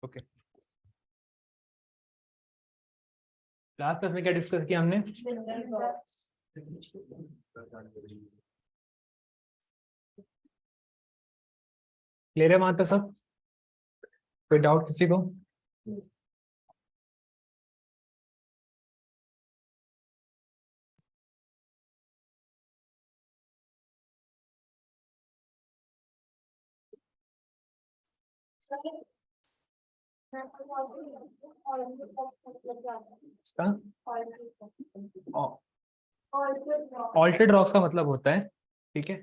Okay, last class में क्या discuss किया हमने? क्लियर है वहां तक सब? कोई डाउट किसी को? ऑल्टेड रॉक्स का मतलब होता है, ठीक है,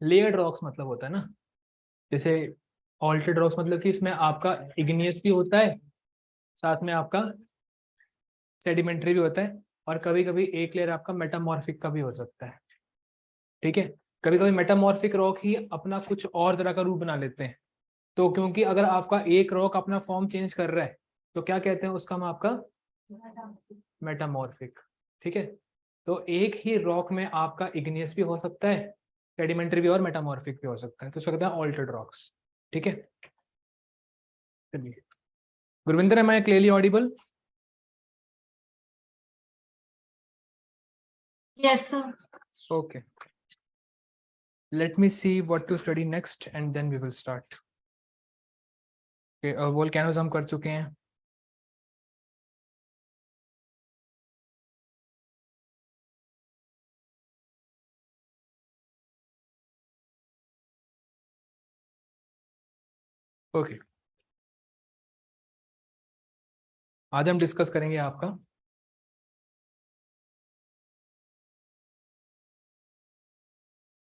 लेयर्ड रॉक्स मतलब होता है ना। जैसे ऑल्टेड रॉक्स मतलब कि इसमें आपका इग्नियस भी होता है, साथ में आपका सेडिमेंट्री भी होता है, और कभी कभी एक लेयर आपका मेटामॉर्फिक का भी हो सकता है, ठीक है। कभी कभी मेटामॉर्फिक रॉक ही अपना कुछ और तरह का रूप बना लेते हैं। तो क्योंकि अगर आपका एक रॉक अपना फॉर्म चेंज कर रहा है तो क्या कहते हैं उसका, हम आपका मेटामॉर्फिक, ठीक है। तो एक ही रॉक में आपका इग्नियस भी हो सकता है, सेडिमेंट्री भी और मेटामॉर्फिक भी हो सकता है, तो उसको कहते हैं ऑल्टर्ड रॉक्स, ठीक है। चलिए, Gurvinder, am I clearly audible? Yes, sir. Okay, let me see what to study next and then we will start. Okay, volcanoes हम कर चुके हैं। ओके, आज हम डिस्कस करेंगे आपका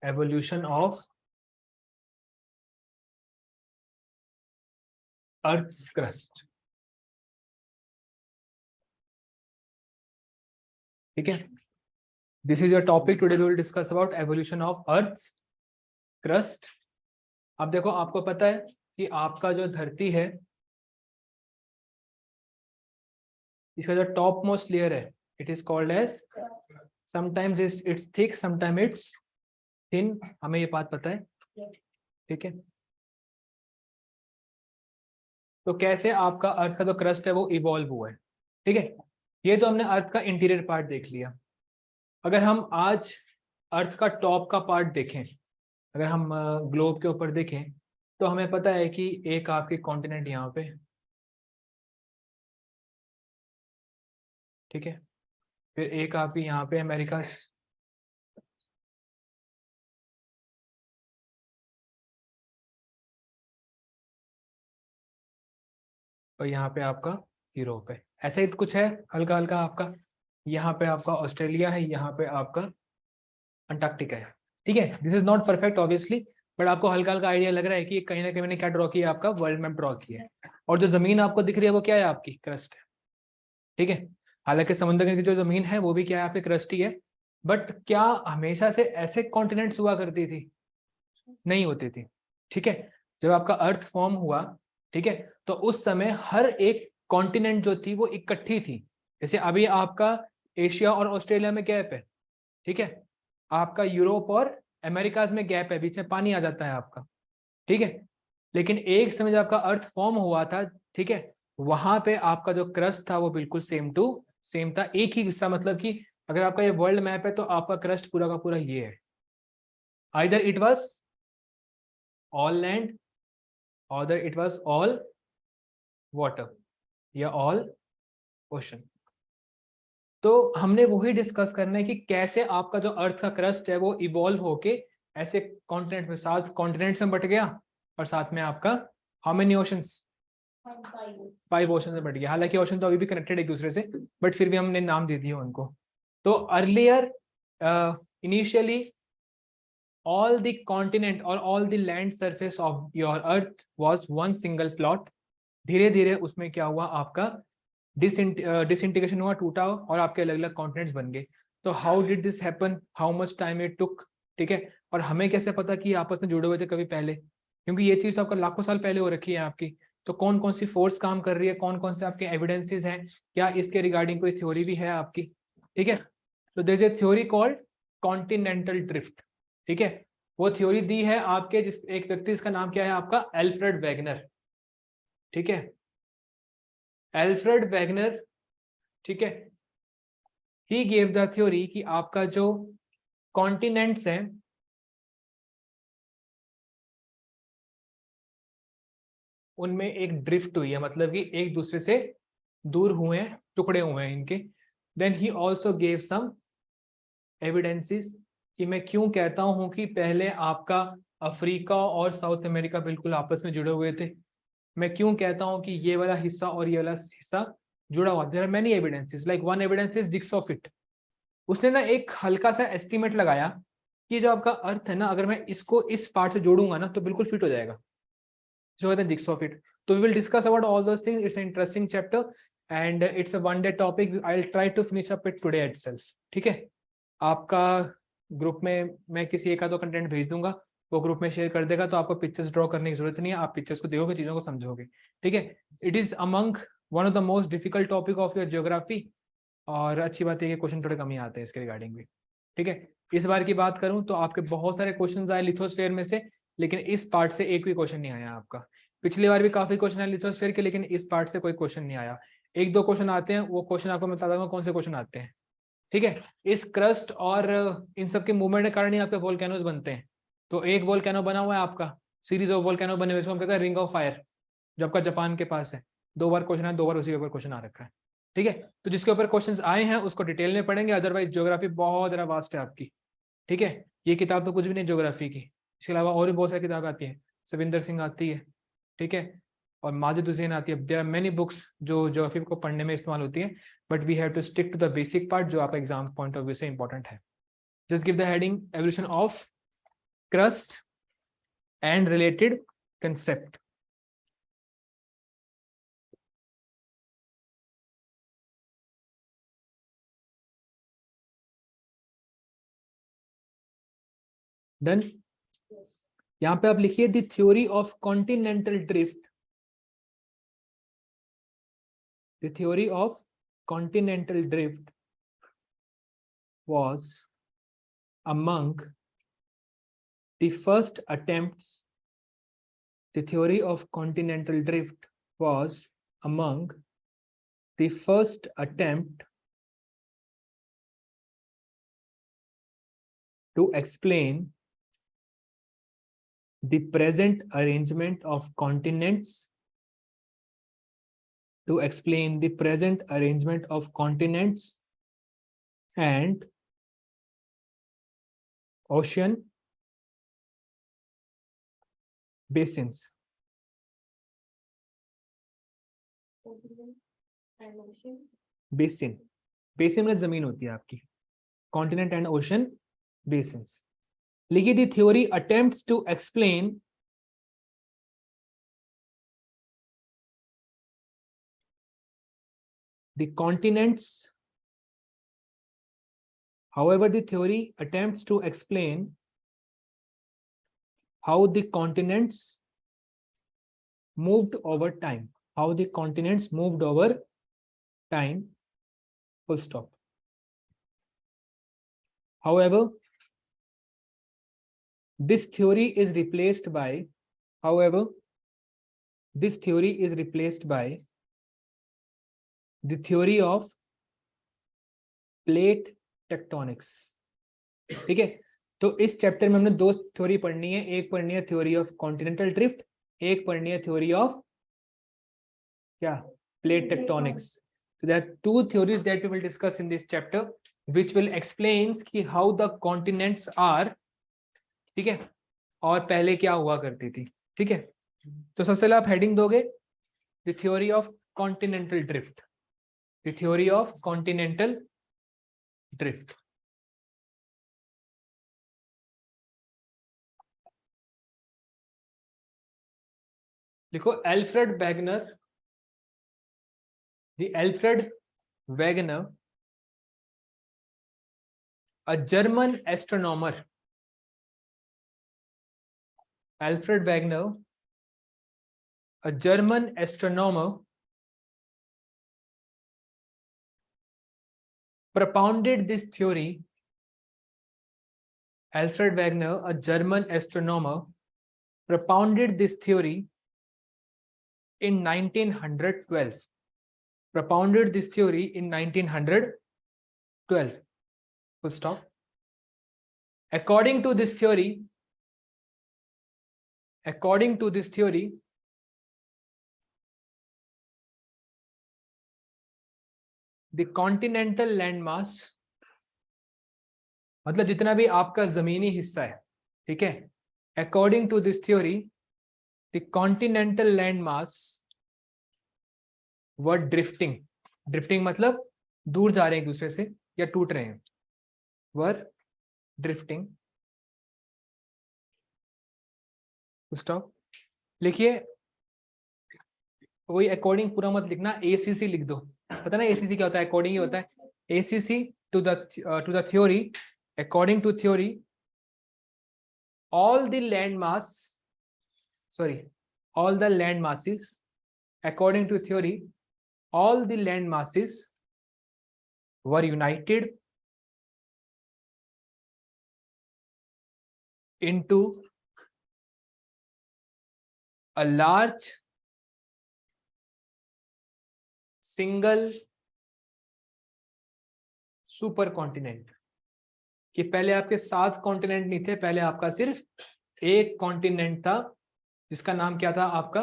एवोल्यूशन ऑफ अर्थ's क्रस्ट, ठीक है। This is your topic today, we will discuss about evolution of earth's crust. अब देखो, आपको पता है कि आपका जो धरती है, इसका जो टॉप मोस्ट लेयर है, it is called as, sometimes it's thick, sometime it's thin, हमें ये बात पता है, ठीक है। तो कैसे आपका अर्थ का जो क्रस्ट है वो इवॉल्व हुआ है, ठीक है। ये तो हमने अर्थ का इंटीरियर पार्ट देख लिया। अगर हम आज अर्थ का टॉप का पार्ट देखें, अगर हम ग्लोब के ऊपर देखें, तो हमें पता है कि एक आपके कॉन्टिनेंट यहाँ पे, ठीक है, फिर एक आपकी यहाँ पे अमेरिका, और यहाँ पे आपका यूरोप है। ऐसा ही कुछ है हल्का हल्का आपका, यहाँ पे आपका ऑस्ट्रेलिया है, यहाँ पे आपका अंटार्कटिका है, ठीक है। This is not perfect obviously, but आपको हल्का हल्का आइडिया लग रहा है कि कहीं ना कहीं मैंने क्या ड्रॉ किया, आपका वर्ल्ड मैप ड्रॉ किया है। और जो जमीन आपको दिख रही है वो क्या है, आपकी क्रस्ट है, ठीक है। हालांकि समुद्र के नीचे जो जमीन है वो भी क्या है, आपकी क्रस्ट ही है। बट क्या हमेशा से ऐसे कॉन्टिनेंट्स हुआ करती थी? नहीं होती थी, ठीक है। जब आपका अर्थ फॉर्म हुआ, ठीक है, तो उस समय हर एक कॉन्टिनेंट जो थी वो इकट्ठी थी। जैसे अभी आपका एशिया और ऑस्ट्रेलिया में गैप है, ठीक है, आपका यूरोप और अमेरिकाज में गैप है, बीच में पानी आ जाता है आपका, ठीक है। लेकिन एक समय जब आपका अर्थ फॉर्म हुआ था, ठीक है, वहां पे आपका जो क्रस्ट था वो बिल्कुल सेम टू सेम था, एक ही हिस्सा। मतलब कि अगर आपका ये वर्ल्ड मैप है तो आपका क्रस्ट पूरा का पूरा ये है, either it was all land, और इट वाज ऑल वाटर, या ऑल ओशन। तो हमने वही डिस्कस करना है कि कैसे आपका जो अर्थ का क्रस्ट है वो इवॉल्व होके ऐसे कॉन्टिनेंट में, 7 कॉन्टिनेंट्स में बट गया, और साथ में आपका हाउ मेनी ओशंस, 5 ओशन में बट गया। हालांकि ओशन तो अभी भी कनेक्टेड एक दूसरे से, बट फिर भी हमने नाम दे दिया उनको। तो earlier initially all the continent or all the land surface of your earth was one single plot। धीरे धीरे उसमें क्या हुआ, आपका डिसइंटीग्रेशन हुआ, टूटा, और आपके अलग अलग कॉन्टिनेंट्स बन गए। तो how did this happen, how much time it took, ठीक है। और हमें कैसे पता कि आपस में जुड़े हुए थे कभी पहले, क्योंकि ये चीज तो आपका लाखों साल पहले हो रखी है आपकी। तो कौन कौन सी फोर्स काम कर रही है, कौन कौन से आपके एविडेंसेस हैं, क्या इसके रिगार्डिंग कोई थ्योरी भी है आपकी, ठीक है। तो there is a theory called continental drift, ठीक है। वो थ्योरी दी है आपके जिस एक व्यक्ति, इसका नाम क्या है आपका, एल्फ्रेड वेगनर, ठीक है, एल्फ्रेड वैगनर, ठीक है, ही गेव द थ्योरी कि आपका जो कॉन्टिनेंट्स हैं उनमें एक ड्रिफ्ट हुई है, मतलब कि एक दूसरे से दूर हुए हैं, टुकड़े हुए हैं इनके। Then he also gave some evidences कि मैं क्यों कहता हूं कि पहले आपका अफ्रीका और साउथ अमेरिका बिल्कुल आपस में जुड़े हुए थे, मैं क्यों कहता हूं कि ये वाला हिस्सा और ये वाला हिस्सा जुड़ा हुआ। There are many evidences, like one evidence is jigsaw fit. उसने ना एक हल्का सा एस्टिमेट लगाया कि जो आपका अर्थ है ना, अगर मैं इसको इस पार्ट से जोड़ूंगा ना तो बिल्कुल फिट हो जाएगा, जो कहते हैं जिक्सॉ फिट। तो we will discuss about all those things, it's interesting chapter and it's a one day topic, I will try to finish up it today itself, ठीक है। आपका ग्रुप में मैं किसी एक आधो कंटेंट भेज दूंगा, वो ग्रुप में शेयर कर देगा, तो आपको पिक्चर्स ड्रॉ करने की जरूरत नहीं है, आप पिक्चर्स को देखोगे, चीजों को समझोगे, ठीक है। It is among one of the most difficult topic of your geography, और अच्छी बात है कि क्वेश्चन थोड़े कम ही आते हैं इसके रिगार्डिंग भी, ठीक है। इस बार की बात करूं तो आपके बहुत सारे क्वेश्चन आए लिथोस्फेयर में से, लेकिन इस पार्ट से एक भी क्वेश्चन नहीं आया आपका। पिछली बार भी काफी क्वेश्चन आए लिथोस्फेयर के, लेकिन इस पार्ट से कोई क्वेश्चन नहीं आया। एक दो क्वेश्चन आते हैं, वो क्वेश्चन आपको मैं बता दूंगा कौन से क्वेश्चन आते हैं, ठीक है। इस क्रस्ट और इन सब के मूवमेंट के कारण ही आपके वोल्केनोज बनते हैं। तो एक वोल्केनो बना हुआ है आपका, सीरीज ऑफ वोल्केनो बने हुए, इसको हम कहते हैं रिंग ऑफ फायर, जो आपका जापान के पास है। 2 बार क्वेश्चन है, 2 बार उसी के ऊपर क्वेश्चन आ रखा है, ठीक है। तो जिसके ऊपर क्वेश्चन आए हैं उसको डिटेल में पढ़ेंगे, अदरवाइज ज्योग्राफी बहुत ज़्यादा वास्ट है आपकी, ठीक है। ये किताब तो कुछ भी नहीं ज्योग्राफी की, इसके अलावा और भी बहुत सारी किताबें आती हैं, सविंदर सिंह आती है, ठीक है, और माजिद हुसैन आती है। देयर आर मेनी बुक्स जो ज्योग्राफी को पढ़ने में इस्तेमाल होती हैं, but we have to stick to the basic part जो आपका एग्जाम पॉइंट ऑफ व्यू से इंपॉर्टेंट है। Just give the heading evolution of crust and related concept. Done. यहां पे आप लिखिए the theory of continental drift, the theory of continental drift was among the first attempts, the theory of continental drift was among the first attempt to explain the present arrangement of continents, to explain the present arrangement of continents and ocean basins. Basin, basin में जमीन होती है आपकी, continent and ocean basins. लिखिए the theory attempts to explain the continents, however the theory attempts to explain how the continents moved over time, how the continents moved over time, full stop. However this theory is replaced by, however this theory is replaced by the theory of plate tectonics, ठीक है। तो इस chapter में हमने 2 theory पढ़नी है, एक पढ़नी है थ्योरी ऑफ कॉन्टिनेंटल ड्रिफ्ट, एक पढ़नी है थ्योरी ऑफ क्या, plate tectonics. So there are 2 theories that we will discuss in this chapter, which will explains कि how the continents are, ठीक है, और पहले क्या हुआ करती थी, ठीक है। तो सबसे पहले आप हेडिंग दोगे the theory of continental drift, the theory of continental drift. लिखो Alfred Wegener, the Alfred Wegener, a German astronomer, Alfred Wegener, a German astronomer, propounded this theory. Alfred Wegener, a German astronomer, propounded this theory in 1912. Propounded this theory in 1912. Full stop. According to this theory, the continental landmass, मतलब जितना भी आपका जमीनी हिस्सा है, ठीक है, according to this theory the continental landmass were drifting, drifting मतलब दूर जा रहे हैं एक दूसरे से या टूट रहे हैं, वर ड्रिफ्टिंग। स्टॉप। लिखिए, वही अकॉर्डिंग पूरा मत लिखना, एसीसी लिख दो। पता ना एसीसी क्या होता है? अकॉर्डिंग ही होता है। ACC to the theory, according to theory all the landmasses, according to theory all the landmasses were united into a large single supercontinent। कि पहले आपके 7 कॉन्टिनेंट नहीं थे, पहले आपका सिर्फ एक कॉन्टिनेंट था जिसका नाम क्या था आपका?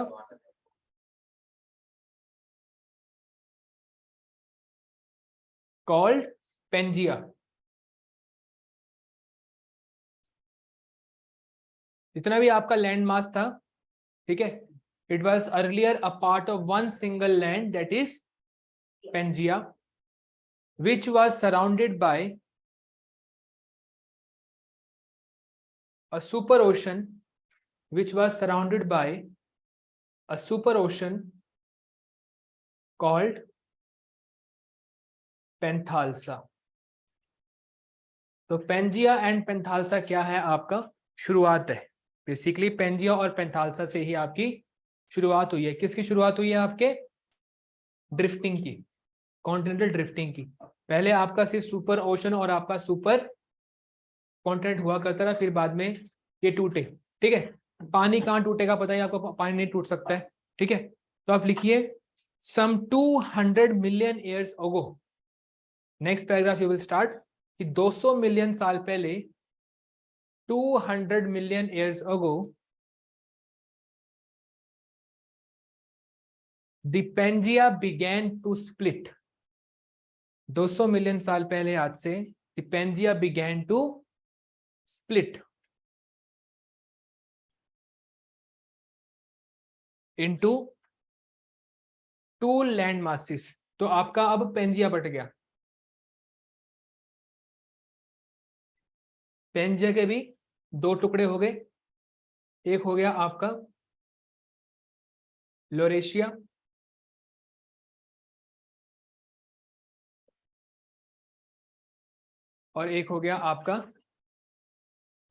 Called Pangaea. जितना भी आपका लैंड मास था, ठीक है, it was earlier a part of one single land that is Pangaea, which was surrounded by a super ocean, which was surrounded by a super ocean called पेंथाल्सा। तो Pangaea and पेंथाल्सा क्या है? आपका शुरुआत है। Basically Pangaea और पेंथाल्सा से ही आपकी शुरुआत हुई है। किसकी शुरुआत हुई है? आपके ड्रिफ्टिंग की, कॉन्टिनेंटल ड्रिफ्टिंग की। पहले आपका सिर्फ सुपर ओशन और आपका सुपर कॉन्टिनेंट हुआ करता था, फिर बाद में ये टूटे। ठीक है, पानी कहाँ टूटेगा पता है आपको? पानी नहीं टूट सकता है। ठीक है, तो आप लिखिए some 200 million years ago, next paragraph you will start, कि 200 मिलियन साल पहले, 200 million years ago the Pangaea began to split. 200 million साल पहले आज से the Pangaea began to split into 2 land masses. तो आपका अब पेंजिया बट गया। पेंजिया के भी 2 टुकड़े हो गए। एक हो गया आपका लोरेशिया, और एक हो गया आपका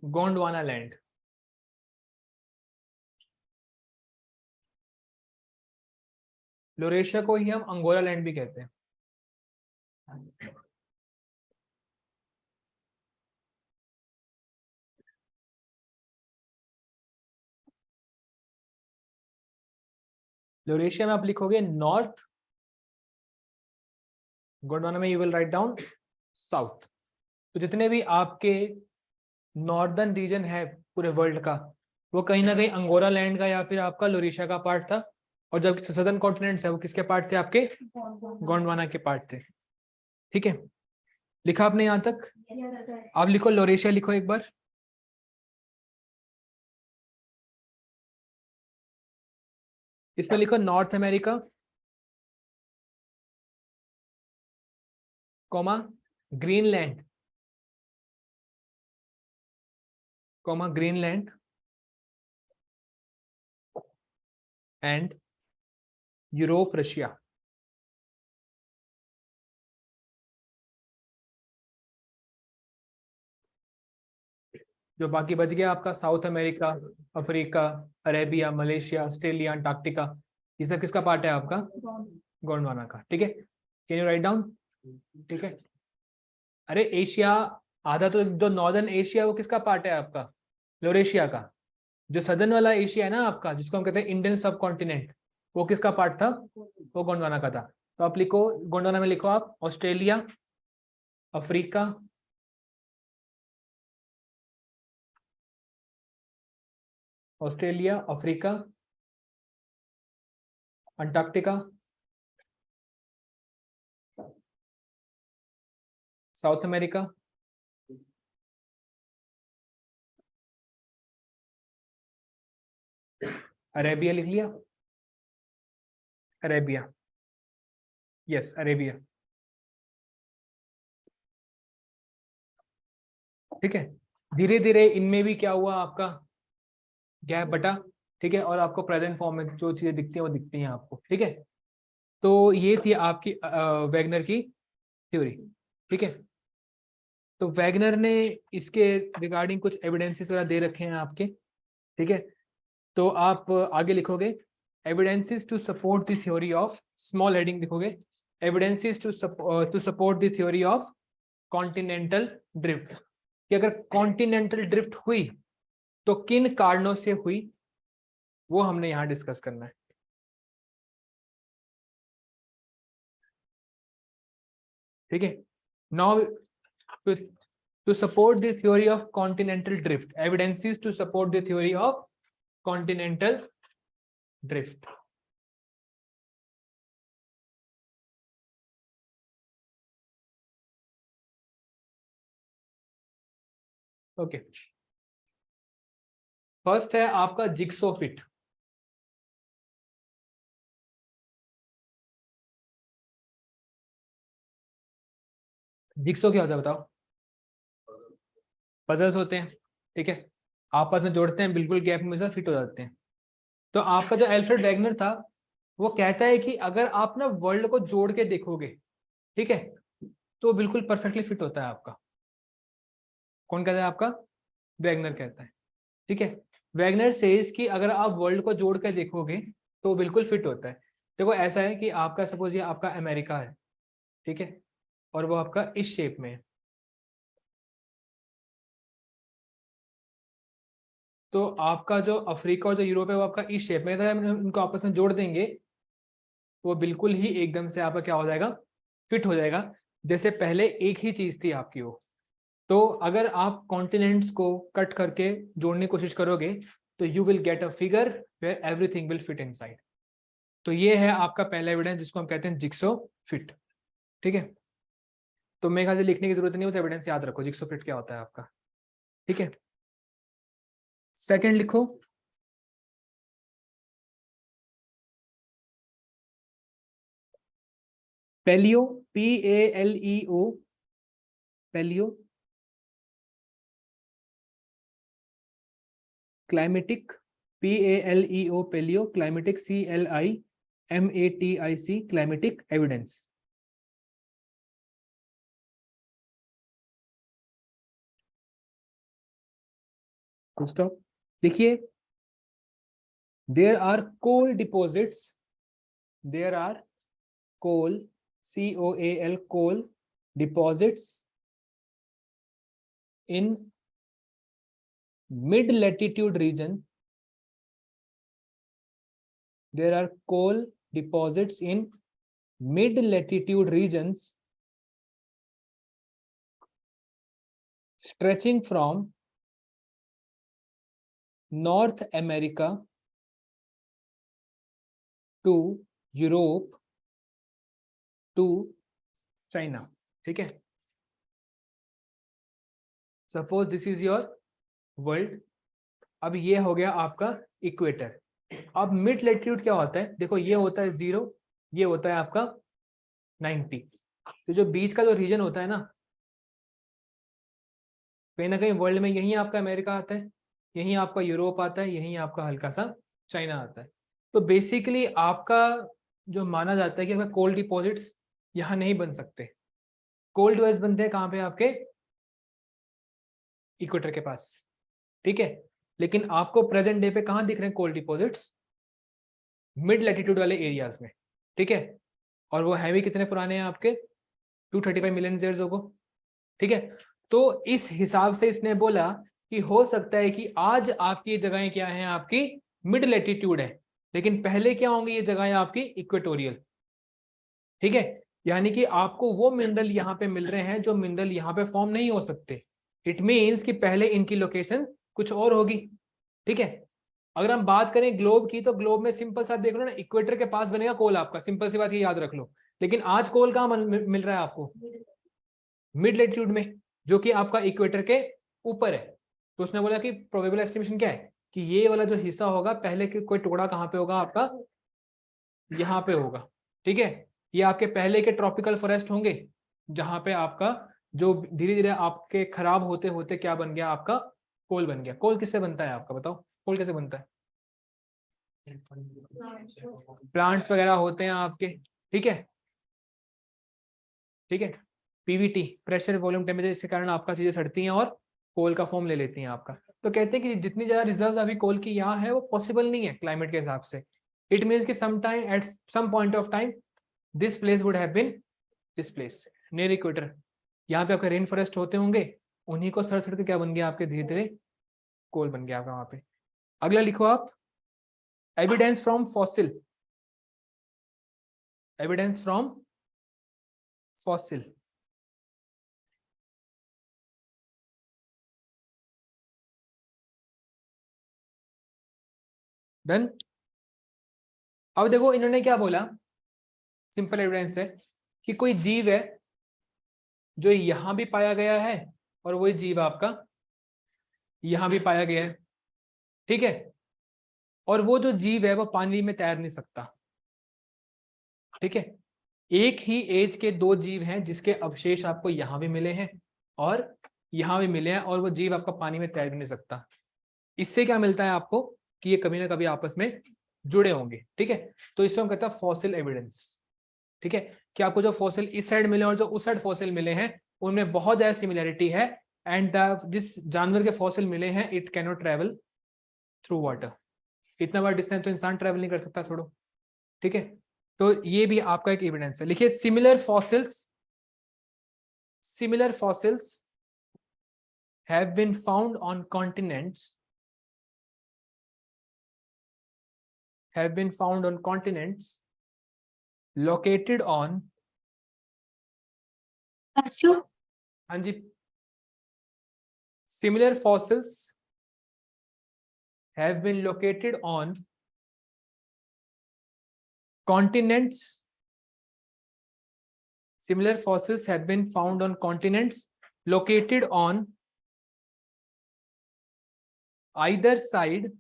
गोंडवाना लैंड। लोरेशिया को ही हम अंगोला लैंड भी कहते हैं। लोरेशिया में आप लिखोगे नॉर्थ, गोंडवाना में you will write down south. तो जितने भी आपके नॉर्दर्न रीजन है पूरे वर्ल्ड का, वो कहीं ना कहीं अंगोला लैंड का या फिर आपका लोरेशिया का पार्ट था, और जब सदर्न कॉन्टिनेंट्स है वो किसके पार्ट थे? आपके गोंडवाना के पार्ट थे। ठीक है, लिखा आपने यहां तक? आप लिखो लोरेशिया, लिखो एक बार। इसमें लिखो north America, comma Greenland, comma Greenland and Europe Russia. जो बाकी बच गया आपका south America, Africa, Arabia, Malaysia, Australia, Antarctica, ये सब किसका पार्ट है? आपका गोंडवाना का। ठीक है, कैन यू राइट डाउन? ठीक है, अरे एशिया आधा तो, जो नॉर्दर्न एशिया वो किसका पार्ट है? आपका लोरेशिया का। जो सदर्न वाला एशिया है ना आपका, जिसको हम कहते हैं इंडियन सब कॉन्टिनेंट, वो किसका पार्ट था? वो गोंडवाना का था। तो आप लिखो, गोंडवाना में लिखो आप Australia, Africa, Australia, Africa, Antarctica, south America, Arabia लिख लिया, अरेबिया, यस अरेबिया, ठीक है। धीरे धीरे इनमें भी क्या हुआ आपका, गैप बटा, ठीक है, और आपको प्रेजेंट फॉर्म में जो चीजें दिखती है वो दिखती हैं आपको, ठीक है। तो ये थी आपकी वैगनर की थ्योरी, ठीक है। तो वैगनर ने इसके रिगार्डिंग कुछ एविडेंसेस वगैरह दे रखे हैं आपके, ठीक है। तो आप आगे लिखोगे evidences to support the theory of, small heading लिखोगे, evidences to support the theory of continental drift, कि अगर कॉन्टिनेंटल ड्रिफ्ट हुई तो किन कारणों से हुई, वो हमने यहां डिस्कस करना है, ठीक है। Now to support the theory of continental drift, evidences to support the theory of continental drift. Okay, first है आपका जिक्सो फिट। जिक्सो क्या होता है बताओ? पजल्स होते हैं, ठीक है, आपस में जोड़ते हैं, बिल्कुल गैप में से फिट हो जाते हैं। तो आपका जो एल्फ्रेड वैगनर था वो कहता है कि अगर आप ना वर्ल्ड को जोड़ के देखोगे, ठीक है, तो बिल्कुल परफेक्टली फिट होता है आपका। कौन कहता है आपका? वैगनर कहता है, ठीक है। वैगनर सेज कि अगर आप वर्ल्ड को जोड़ के देखोगे तो बिल्कुल फिट होता है। देखो ऐसा है कि आपका सपोज ये आपका अमेरिका है, ठीक है, और वो आपका इस शेप में है, तो आपका जो अफ्रीका और जो यूरोप है वो आपका इस शेप में है। अगर हम इनको आपस में जोड़ देंगे तो वो बिल्कुल ही एकदम से आपका क्या हो जाएगा, फिट हो जाएगा, जैसे पहले एक ही चीज थी आपकी वो। तो अगर आप कॉन्टिनेंट्स को कट करके जोड़ने की कोशिश करोगे तो you will get a figure where everything will fit inside. तो ये है आपका पहला एविडेंस जिसको हम कहते हैं जिक्सो फिट, ठीक है। तो मेरे ख्याल से लिखने की जरूरत नहीं, उस एविडेंस याद रखो, जिक्सो फिट क्या होता है आपका, ठीक है। सेकंड लिखो, paleo, PALEO, paleo climatic, PALEO paleo climatic, CLIMATIC climatic evidence. Stop, देखिए, there are coal deposits, there are coal, COAL, coal deposits in mid latitude region. There are coal deposits in mid latitude regions stretching from North America to Europe to China, ठीक है। Suppose this is your world, अब ये हो गया आपका equator. अब mid latitude क्या होता है, देखो ये होता है 0, ये होता है आपका 90। तो जो बीच का जो रीजन होता है ना, कहीं ना कहीं वर्ल्ड में यही आपका अमेरिका आता है, यही आपका यूरोप आता है, यही आपका हल्का सा चाइना आता है। तो बेसिकली आपका जो माना जाता है कि आपका कोल्ड डिपॉजिट्स यहाँ नहीं बन सकते। कोल्ड डिपॉजिट बनते हैं कहाँ पे? आपके इक्वेटर के पास, ठीक है। लेकिन आपको प्रेजेंट डे पे कहाँ दिख रहे हैं कोल्ड डिपॉजिट्स? मिड लैटिट्यूड वाले एरियाज में, ठीक है। और वो है भी कितने पुराने हैं आपके? 235 मिलियन ईयर्स होगो, ठीक है। तो इस हिसाब से इसने बोला कि हो सकता है कि आज आपकी जगहें क्या हैं, आपकी मिड लैटिट्यूड है, लेकिन पहले क्या होंगे ये जगह आपकी इक्वेटोरियल, ठीक है। यानी कि आपको वो मिनरल यहाँ पे मिल रहे हैं जो मिनरल यहाँ पे फॉर्म नहीं हो सकते। इट मीन्स कि पहले इनकी लोकेशन कुछ और होगी, ठीक है। अगर हम बात करें ग्लोब की, तो ग्लोब में सिंपल सा देख लो ना, इक्वेटर के पास बनेगा कोल आपका, सिंपल सी बात ये याद रख लो। लेकिन आज कोल कहाँ मिल रहा है आपको? मिड लेटीट्यूड में, जो कि आपका इक्वेटर के ऊपर है। तो उसने बोला कि प्रोबेबल एस्टिमेशन क्या है कि ये वाला जो हिस्सा होगा पहले के कोई टुकड़ा कहाँ पे होगा आपका, यहाँ पे होगा, ठीक है। ये आपके पहले के ट्रॉपिकल फॉरेस्ट होंगे, जहां पे आपका जो धीरे धीरे आपके खराब होते होते क्या बन गया आपका, कोल बन गया। कोल किससे बनता है आपका बताओ, कोल कैसे बनता है? प्लांट्स वगैरह होते हैं आपके, ठीक है, ठीक है। पीवीटी, प्रेशर वॉल्यूम टेम्परेचर, इसके कारण आपका चीजें सड़ती हैं और कोल का फॉर्म ले लेती हैं आपका। तो कहते हैं कि जितनी ज्यादा रिजर्व अभी कोल की यहाँ है वो पॉसिबल नहीं है क्लाइमेट के हिसाब से। इट मीन्स कि some time at some point of time this place would have been this place near equator. यहाँ पे आपके रेन फॉरेस्ट होते होंगे, उन्हीं को सड़ सड़ के क्या बन गया आपके, धीरे धीरे कोल बन गया आपका वहां पे। अगला लिखो आप, evidence from fossil, evidence from fossil. Done. अब देखो इन्होंने क्या बोला, सिंपल एविडेंस है कि कोई जीव है जो यहां भी पाया गया है और वही जीव आपका यहां भी पाया गया है, ठीक है। और वो जो जीव है वो पानी में तैर नहीं सकता, ठीक है। एक ही एज के दो जीव हैं जिसके अवशेष आपको यहां भी मिले हैं और यहां भी मिले हैं, और वो जीव आपका पानी में तैर भी नहीं सकता। इससे क्या मिलता है आपको कि ये कभी ना कभी आपस में जुड़े होंगे, ठीक है। तो इससे हम कहते हैं फॉसिल एविडेंस, ठीक है। कि आपको जो फॉसिल इस साइड मिले और जो उस साइड फॉसिल मिले हैं उनमें बहुत ज्यादा सिमिलैरिटी है। एंड जिस जानवर के फॉसिल मिले हैं it can not travel through water, इतना बड़ा डिस्टेंस तो इंसान ट्रेवल नहीं कर सकता छोड़ो, ठीक है। तो ये भी आपका एक एविडेंस है। लिखिए similar fossils, similar fossils have been found on continents, have been found on continents located on, हाँ जी, similar fossils have been located on continents, similar fossils have been found on continents located on either side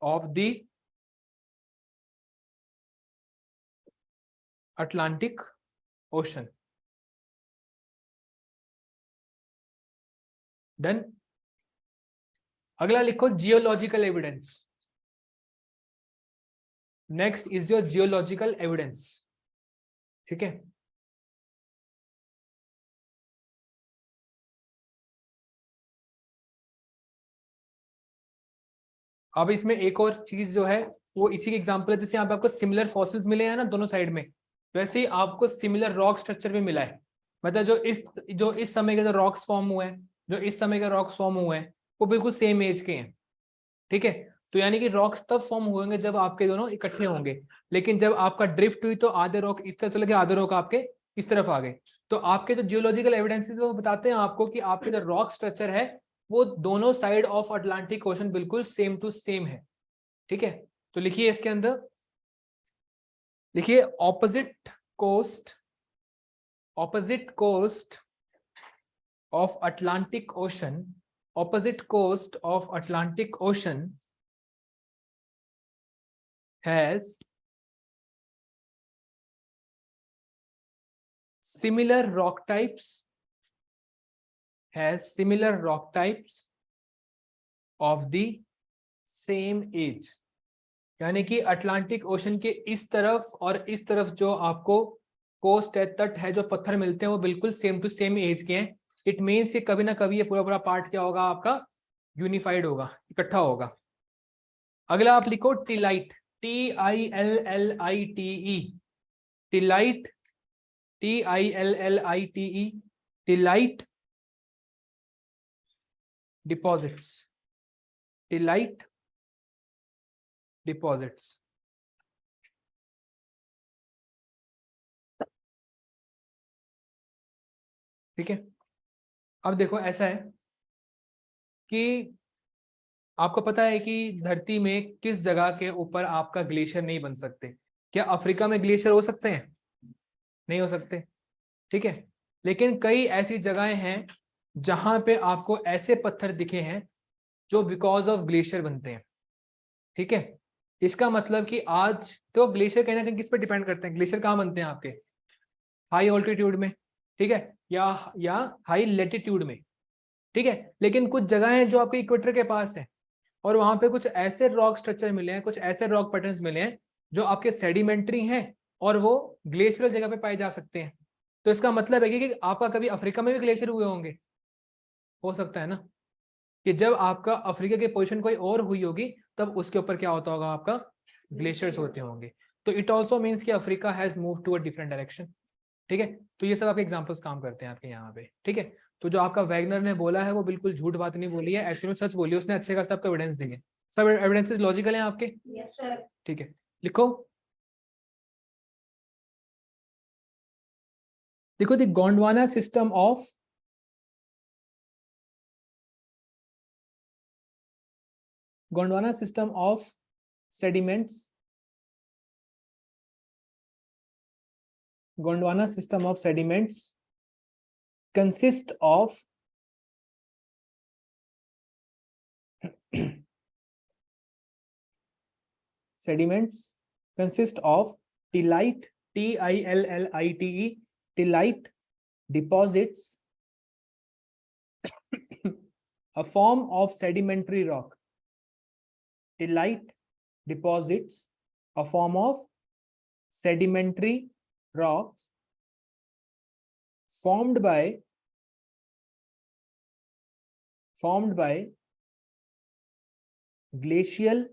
of the Atlantic Ocean. Done. अगला लिखो geological evidence. Next is your geological evidence, ठीक है। अब इसमें एक और चीज जो है वो इसी के एग्जांपल है, जैसे यहाँ पे आपको सिमिलर फॉसिल्स मिले हैं ना दोनों साइड में, वैसे ही आपको सिमिलर रॉक स्ट्रक्चर भी मिला है। मतलब जो इस समय के जो रॉक्स फॉर्म हुए हैं, जो इस समय के रॉक्स फॉर्म हुए हैं वो बिल्कुल सेम एज के हैं, ठीक है। तो यानी कि रॉक्स तब फॉर्म होंगे जब आपके दोनों इकट्ठे होंगे, लेकिन जब आपका ड्रिफ्ट हुई तो आधे रॉक इस तरफ चले गए, आधे रॉक आपके इस तरफ आ गए। तो आपके जो जियोलॉजिकल एविडेंसेस वो बताते हैं आपको कि आपके जो रॉक स्ट्रक्चर है वो दोनों साइड ऑफ अटलांटिक ओशन बिल्कुल सेम टू सेम है, ठीक है। तो लिखिए इसके अंदर, लिखिए opposite coast, opposite coast of Atlantic Ocean, opposite coast of Atlantic Ocean has similar rock types, has similar rock types of the same age। यानी कि अटलांटिक ओशन के इस तरफ और इस तरफ जो आपको कोस्ट है, तट है, जो पत्थर मिलते हैं वो बिल्कुल सेम टू सेम एज के हैं। इट मीन्स कि कभी ना कभी ये पूरा पूरा पार्ट क्या होगा आपका, यूनिफाइड होगा, इकट्ठा होगा। अगला आप लिखो tillite, TILLITE, tillite, TILLITE, tillite deposits, tillite deposits. ठीक है, अब देखो ऐसा है कि आपको पता है कि धरती में किस जगह के ऊपर आपका ग्लेशियर नहीं बन सकते। क्या अफ्रीका में ग्लेशियर हो सकते हैं? नहीं हो सकते। ठीक है, लेकिन कई ऐसी जगहें हैं जहां पे आपको ऐसे पत्थर दिखे हैं जो बिकॉज ऑफ ग्लेशियर बनते हैं। ठीक है, इसका मतलब कि आज तो ग्लेशियर कहीं ना कहीं किस पे डिपेंड करते हैं? ग्लेशियर कहाँ बनते हैं आपके? हाई ऑल्टीट्यूड में। ठीक है, या हाई लेटीट्यूड में। ठीक है, लेकिन कुछ जगह हैं जो आपके इक्वेटर के पास है और वहां पे कुछ ऐसे रॉक स्ट्रक्चर मिले हैं, कुछ ऐसे रॉक पैटर्न्स मिले हैं जो आपके सेडिमेंट्री हैं और वो ग्लेशियर जगह पे पाए जा सकते हैं। तो इसका मतलब है कि आपका कभी अफ्रीका में भी ग्लेशियर हुए होंगे, हो सकता है ना, कि जब आपका अफ्रीका की पोजीशन कोई और हुई होगी तब उसके ऊपर क्या होता होगा? आपका ग्लेशियर्स होते होंगे। तो इट ऑल्सो मीन्स कि Africa has move to a different direction. ठीक है, तो ये सब आपके एग्जाम्पल्स काम करते हैं आपके यहाँ पे। ठीक है, तो जो आपका वैगनर ने बोला है वो बिल्कुल झूठ बात नहीं बोली है, एक्चुअली सच बोली है उसने। अच्छे खासा आपको एविडेंस दिए, सब एविडेंसेस लॉजिकल हैं आपके। Yes sir. ठीक है, लिखो। देखो, the Gondwana system of sediments, Gondwana system of sediments consist of tillite, Tillite, tillite deposits, a form of sedimentary rock. Tillite deposits, a form of sedimentary rocks formed by glacial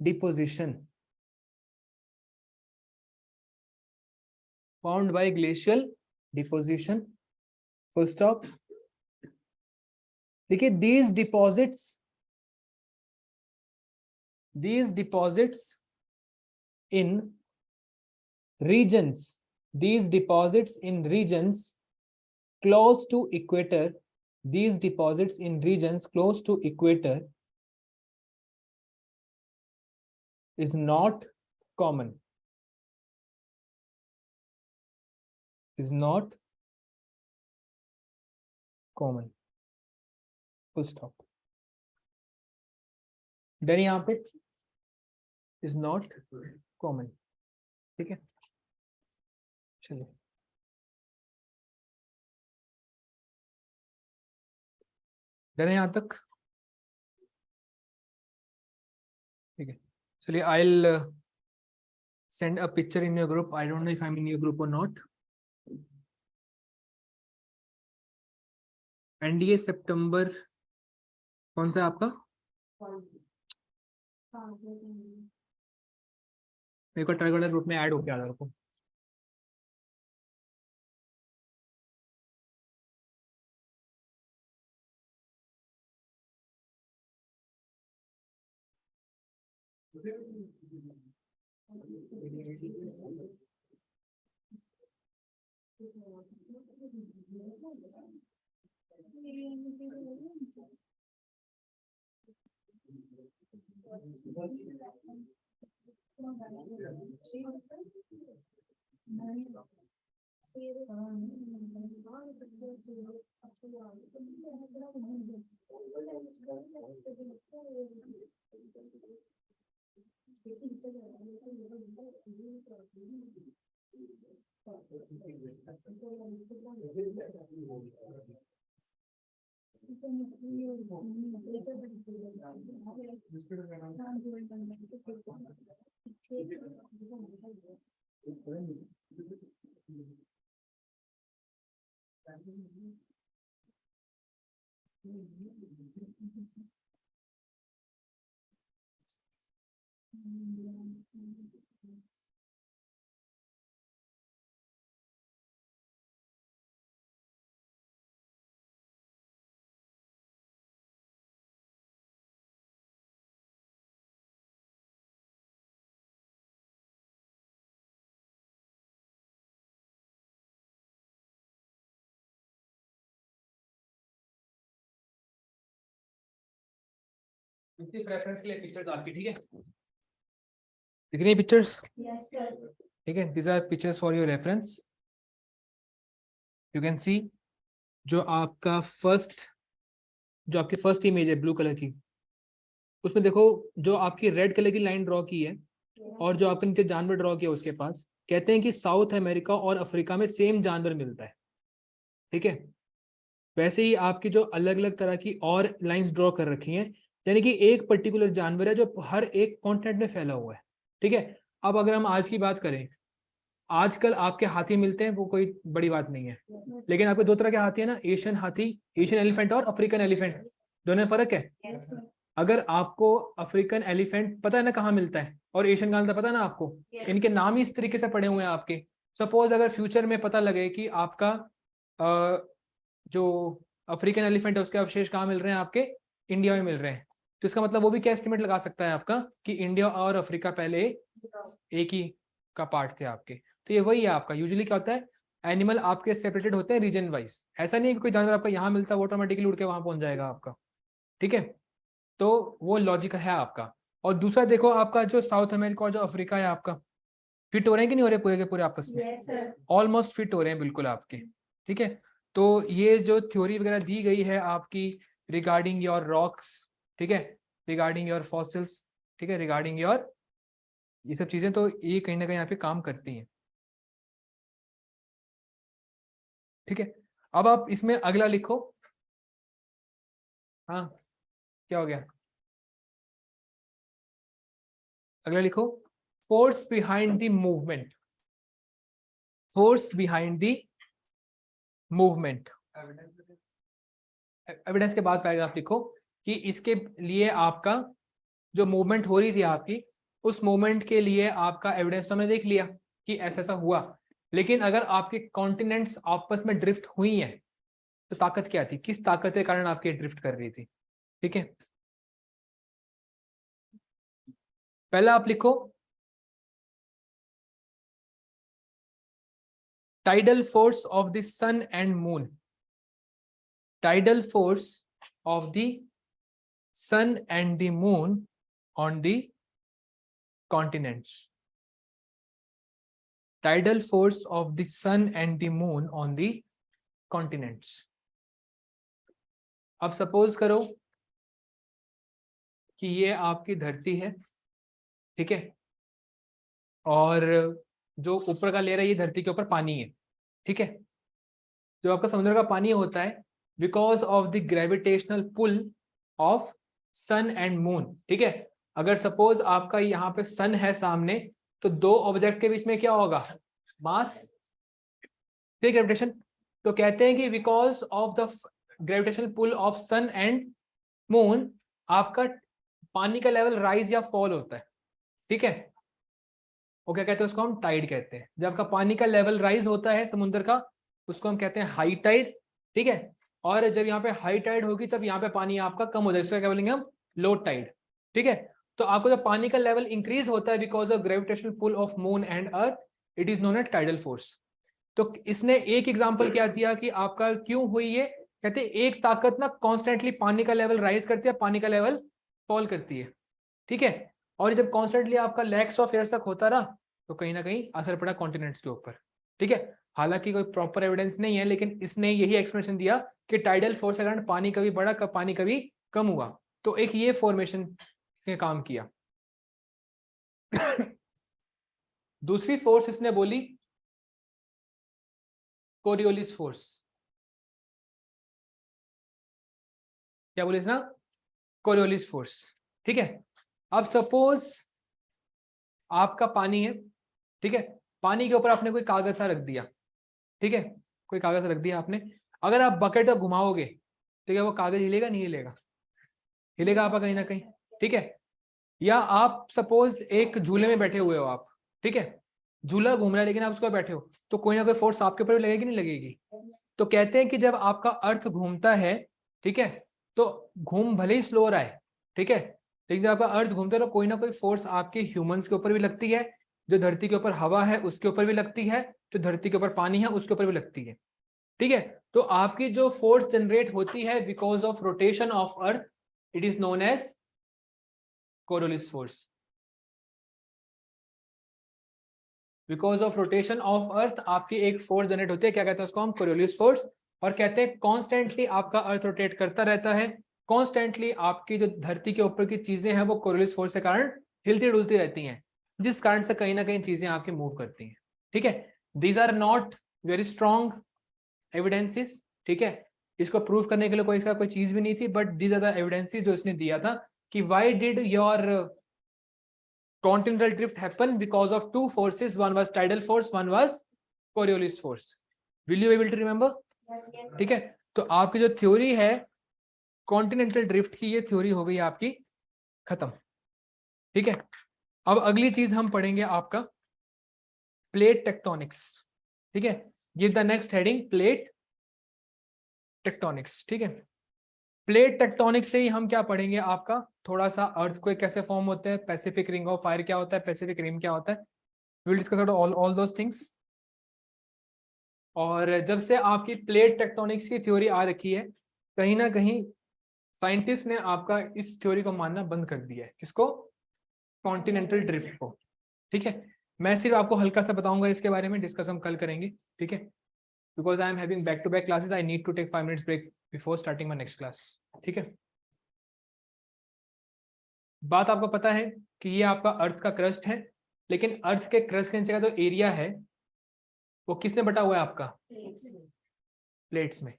deposition. Full stop. देखिए, these deposits in regions close to equator, is not common. Full stop. Done यहाँ पे, is not common. ठीक है, चलिए done है यहाँ तक। ठीक है, चलिए, I will send a picture in your group. I don't know if I'm in your group or not. NDA सितंबर कौन सा है आपका? मेरे को ट्राई करना, ग्रुप में ऐड हो गया को। रेफरेंस के लिए पिक्चर्स आपकी, ठीक है, दिख रही है पिक्चर्स? ठीक है, this are pictures for your reference. You can see जो आपका जो आपकी फर्स्ट इमेज है ब्लू कलर की, उसमें देखो जो आपकी रेड कलर की लाइन ड्रॉ की है और जो आपके नीचे जानवर ड्रॉ किया उसके पास, कहते हैं कि साउथ अमेरिका और अफ्रीका में सेम जानवर मिलता है, ठीक है। वैसे ही आपकी जो अलग अलग तरह की और लाइंस ड्रॉ कर रखी हैं, यानी कि एक पर्टिकुलर जानवर है जो हर एक कॉन्टिनेंट में फैला हुआ है, ठीक है। अब अगर हम आज की बात करें, आजकल आपके हाथी मिलते हैं, वो कोई बड़ी बात नहीं है, लेकिन आपके दो तरह के हाथी है ना, एशियन हाथी, एशियन एलिफेंट और अफ्रीकन एलिफेंट, दोनों में फर्क है। अगर आपको अफ्रीकन एलिफेंट पता है ना कहाँ मिलता है, और एशियन गांधा पता है ना आपको, इनके नाम ही इस तरीके से पड़े हुए हैं आपके। सपोज अगर फ्यूचर में पता लगे कि आपका जो अफ्रीकन एलिफेंट है उसके अवशेष कहाँ मिल रहे हैं, आपके इंडिया में मिल रहे हैं, तो इसका मतलब वो भी क्या एस्टिमेट लगा सकता है आपका कि इंडिया और अफ्रीका पहले एक ही का पार्ट थे आपके। तो ये वही है आपका, यूजुअली क्या होता है, एनिमल आपके सेपरेटेड होते हैं रीजन वाइज, ऐसा नहीं है कि कोई जानवर आपका यहाँ मिलता है वो ऑटोमेटिकली उड़ के वहां पहुंच जाएगा आपका, ठीक है। तो वो लॉजिक है आपका। और दूसरा देखो, आपका जो साउथ अमेरिका और जो अफ्रीका है आपका, फिट हो रहे हैं कि नहीं हो रहे पूरे के पूरे आपस में? ऑलमोस्ट फिट हो रहे हैं बिल्कुल आपके, ठीक है। तो ये जो थ्योरी वगैरह दी गई है आपकी रिगार्डिंग योर रॉक्स, ठीक है, रिगार्डिंग योर फॉसिल्स, ठीक है, रिगार्डिंग योर ये सब चीजें, तो ये कहीं ना कहीं यहाँ पे काम करती हैं, ठीक है। अब आप इसमें अगला लिखो। हाँ, क्या हो गया? अगला लिखो, force behind the movement, force behind the movement. Evidence के बाद पैराग्राफ लिखो कि इसके लिए आपका जो मूवमेंट हो रही थी आपकी, उस मूवमेंट के लिए आपका एविडेंस तो हमने देख लिया कि ऐसा ऐसा हुआ, लेकिन अगर आपके कॉन्टिनेंट्स आपस में ड्रिफ्ट हुई हैं तो ताकत क्या थी, किस ताकत के कारण आपकी ड्रिफ्ट कर रही थी, ठीक है। पहला आप लिखो, tidal force of the sun and moon, tidal force of the sun and the moon on the continents, tidal force of the sun and the moon on the continents। अब सपोज करो कि ये आपकी धरती है, ठीक है, और जो ऊपर का लेयर है ये धरती के ऊपर पानी है, ठीक है। जो आपका समुद्र का पानी होता है, because of the gravitational pull of sun and moon, ठीक है। अगर सपोज आपका यहाँ पे सन है सामने, तो दो ऑब्जेक्ट के बीच में क्या होगा, मास, फिर ग्रेविटेशन। तो कहते हैं कि because of the gravitational pull of sun and moon आपका पानी का लेवल राइज या फॉल होता है, ठीक है। वो क्या कहते हैं, उसको हम टाइड कहते हैं। जब आपका पानी का लेवल राइज होता है समुद्र का, उसको हम कहते हैं हाई टाइड, ठीक है। और जब यहाँ पे हाई टाइड होगी तब यहाँ पे पानी आपका कम हो जाएगा, इसको क्या बोलेंगे हम, लो टाइड, ठीक है। तो आपको जब पानी का लेवल इंक्रीज होता है because of gravitational pull of moon and earth, it is known as tidal force. तो इसने एक एग्जांपल क्या दिया कि आपका क्यों हुई ये, कहते हैं एक ताकत ना कॉन्स्टेंटली पानी का लेवल राइज करती है, पानी का लेवल फॉल करती है, ठीक है। और जब कॉन्स्टेंटली आपका लैक्स ऑफ ईयर्स तक होता रहा तो कहीं ना कहीं असर पड़ा कॉन्टिनेंट्स के ऊपर, ठीक है। हालांकि कोई प्रॉपर एविडेंस नहीं है, लेकिन इसने यही एक्सप्लेनेशन दिया कि टाइडल फोर्स के कारण पानी कभी बढ़ा, कब पानी कभी कम हुआ, तो एक ये फॉर्मेशन ने काम किया। दूसरी फोर्स इसने बोली कोरियोलिस फोर्स। क्या बोले इसना, कोरियोलिस फोर्स, ठीक है। अब सपोज आपका पानी है, ठीक है, पानी के ऊपर आपने कोई कागज सा रख दिया, ठीक है, कोई कागज रख दिया आपने, अगर आप बकेट को घुमाओगे तो क्या वो कागज हिलेगा, नहीं हिलेगा, हिलेगा आपका कहीं ना कहीं, ठीक है। या आप सपोज एक झूले में बैठे हुए हो आप, ठीक है, झूला घूम रहा है लेकिन आप उसको बैठे हो, तो कोई ना कोई फोर्स आपके ऊपर भी लगेगी, नहीं लगेगी। तो कहते हैं कि जब आपका अर्थ घूमता है, ठीक है, तो घूम भले ही स्लो रहा है, ठीक है, लेकिन जब आपका अर्थ घूमता है तो कोई ना कोई फोर्स आपके ह्यूमंस के ऊपर भी लगती है, जो धरती के ऊपर हवा है उसके ऊपर भी लगती है, जो धरती के ऊपर पानी है उसके ऊपर भी लगती है, ठीक है। तो आपकी जो फोर्स जनरेट होती है because of rotation of earth, it is known as Coriolis force. Because of rotation of earth आपकी एक फोर्स जनरेट होती है, क्या कहते हैं उसको हम? Coriolis force. और कहते हैं कॉन्स्टेंटली आपका अर्थ रोटेट करता रहता है, कॉन्स्टेंटली आपकी जो धरती के ऊपर की चीजें हैं वो कोरियोलिस फोर्स के कारण हिलती डुलती रहती हैं, जिस कारण से कहीं ना कहीं चीजें आपकी मूव करती हैं। ठीक है, these are not very strong evidences. ठीक है, इसको प्रूव करने के लिए कोई चीज भी नहीं थी, but these are the evidences जो इसने दिया था कि why did your continental drift happened because of two forces, one was tidal force, one was Coriolis force. Will you able to remember? ठीक है, तो आपकी जो थ्योरी है कॉन्टिनेंटल ड्रिफ्ट की, ये थ्योरी हो गई आपकी खत्म। ठीक है, अब अगली चीज हम पढ़ेंगे आपका प्लेट टेक्टोनिक्स। ठीक है, give the next heading plate tectonics. ठीक है, प्लेट टेक्टोनिक्स से ही हम क्या पढ़ेंगे आपका थोड़ा सा अर्थक्वेक कैसे फॉर्म होते हैं, पैसिफिक रिंग ऑफ फायर क्या होता है, पैसिफिक रिम क्या होता है, we will discuss all those things. और जब से आपकी प्लेट टेक्टोनिक्स की थ्योरी आ रखी है, कहीं ना कहीं साइंटिस्ट ने आपका इस थ्योरी को मानना बंद कर दिया है। किसको? कॉन्टिनेंटल ड्रिफ्ट को। ठीक है, मैं सिर्फ आपको हल्का सा बताऊंगा इसके बारे में, डिस्कस हम कल करेंगे। ठीक है, because I am having back to back classes, I need to take 5 minutes break before starting my next class. ठीक है, बात आपको पता है कि ये आपका अर्थ का क्रस्ट है, लेकिन अर्थ के क्रस्ट के नीचे का जो एरिया है वो किसने बटा हुआ है आपका? प्लेट्स में।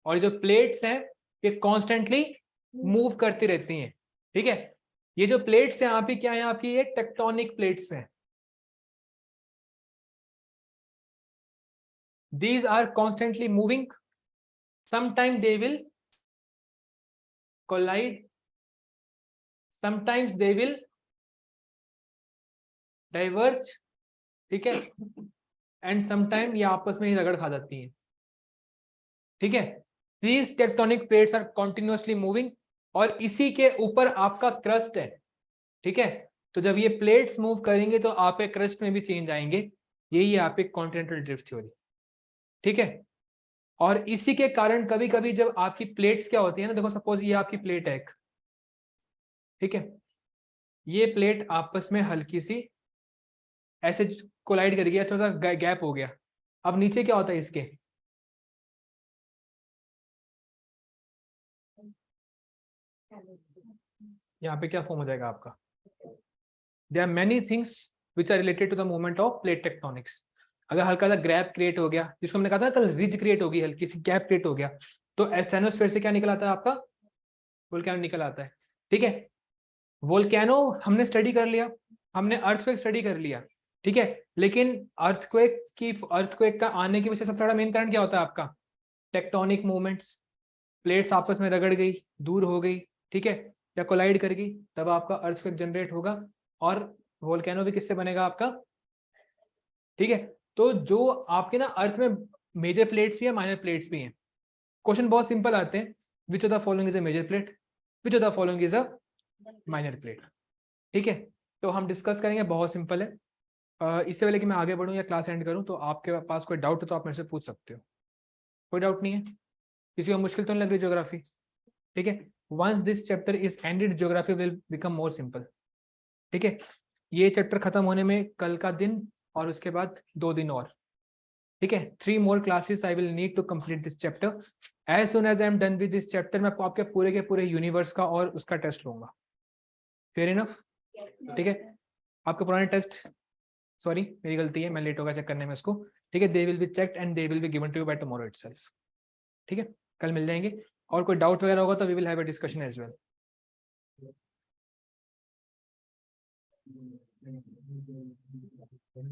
और जो प्लेट्स हैं ये कॉन्स्टेंटली मूव करती रहती हैं। ठीक है, ये जो प्लेट्स हैं आप ही क्या है आपकी? ये टेक्टोनिक प्लेट्स हैं। These are constantly moving. Sometimes they will collide. Sometimes they will diverge. ठीक है, एंड समटाइम ये आपस में ही रगड़ खा जाती हैं। ठीक है, These tectonic plates are continuously moving और इसी के ऊपर आपका क्रस्ट है। ठीक है, तो जब ये प्लेट्स मूव करेंगे तो आपके क्रस्ट में भी चेंज आएंगे, यही है आपके कॉन्टिनेंटल ड्रिफ्ट थ्योरी। ठीक है, और इसी के कारण कभी कभी जब आपकी प्लेट्स क्या होती है ना, देखो सपोज ये आपकी प्लेट है एक, ठीक है, ये प्लेट आपस में हल्की सी ऐसे कोलाइड कर गया, थोड़ा सा गैप हो गया। अब नीचे क्या होता है इसके? यहाँ पे क्या फॉर्म हो जाएगा आपका? There are many things which are related to the movement of plate tectonics. अगर हल्का सा गैप क्रिएट हो गया, जिसको हमने कहा था कल, रिज क्रिएट होगी, हल्की सी गैप क्रिएट हो गया, तो एस्थेनोस्फीयर से क्या निकल आता है आपका? वोल्केनो निकल आता है। ठीक है, वोल्केनो हमने स्टडी कर लिया, हमने अर्थक्वेक स्टडी कर लिया। ठीक है, लेकिन अर्थक्वेक का आने की वजह से सबसे बड़ा मेन कारण क्या होता है आपका? Tectonic movements. प्लेट्स आपस में रगड़ गई, दूर हो गई, ठीक है, या कोलाइड कर गई, तब आपका अर्थक्वेक जनरेट होगा और वोल्केनो भी किससे बनेगा आपका? ठीक है, तो जो आपके ना अर्थ में मेजर प्लेट्स भी है, माइनर प्लेट्स भी हैं। क्वेश्चन बहुत सिंपल आते हैं, which of the following is a major plate, which of the following is a minor plate. ठीक है, तो हम डिस्कस करेंगे, बहुत सिंपल है। इससे पहले कि मैं आगे बढ़ूं या क्लास एंड करूं, तो आपके पास कोई डाउट है तो आप मेरे से पूछ सकते हो। कोई डाउट नहीं है? किसी को मुश्किल तो नहीं लग रही ज्योग्राफी? ठीक है, once this chapter is ended geography will become more simple. ठीक है, ये चैप्टर खत्म होने में कल का दिन और उसके बाद 2 दिन और। ठीक है, 3 more classes I will need to complete this chapter. As soon as I am done with this chapter, मैं आपके पूरे के पूरे यूनिवर्स का और उसका टेस्ट लूंगा। Fair enough? ठीक है, आपके पुराने टेस्ट, सॉरी मेरी गलती है, मैं लेट हो गया चेक करने में इसको। ठीक है, they will be checked and they will be given to you by tomorrow itself. ठीक है, कल मिल जाएंगे, और कोई डाउट वगैरह होगा तो we will have a discussion as well.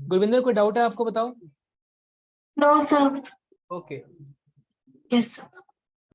Gurvinder कोई डाउट है आपको? बताओ। No sir. Okay, yes sir.